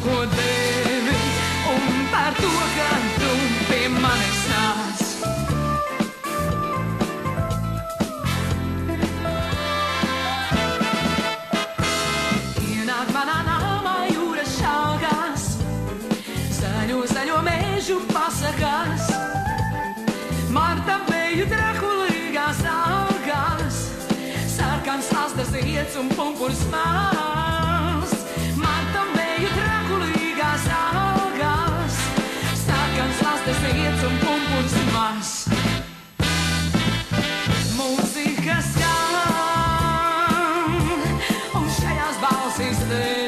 ko devi, un par to, ka tu pie manis nāc. Ienāk manā namā jūras šaugās, zaļo, zaļo mežu pasakās, Marta beju drakulīgās augās, sarkans astas iets un pumpurs mās. Marta beju drakulīgās augās, sarkans astas iets un pumpurs mās. Mūzika skan, un šajās balsīs te